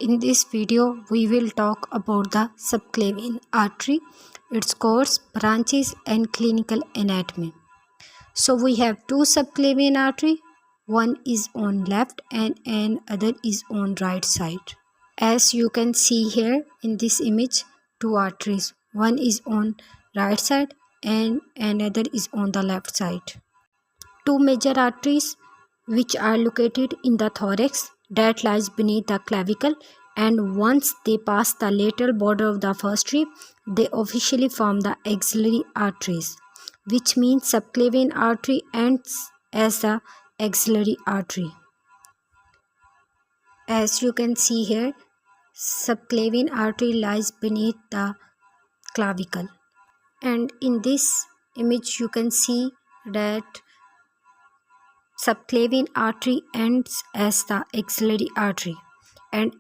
In this video, we will talk about the subclavian artery, its course, branches, and clinical anatomy. So we have two subclavian artery. One is on left and another is on right side. As you can see here in this image, two arteries. One is on right side and another is on the left side. Two major arteries which are located in the thorax that lies beneath the clavicle, and once they pass the lateral border of the first rib, they officially form the axillary arteries, which means subclavian artery ends as the axillary artery. As you can see here, subclavian artery lies beneath the clavicle, and in this image you can see that subclavian artery ends as the axillary artery, and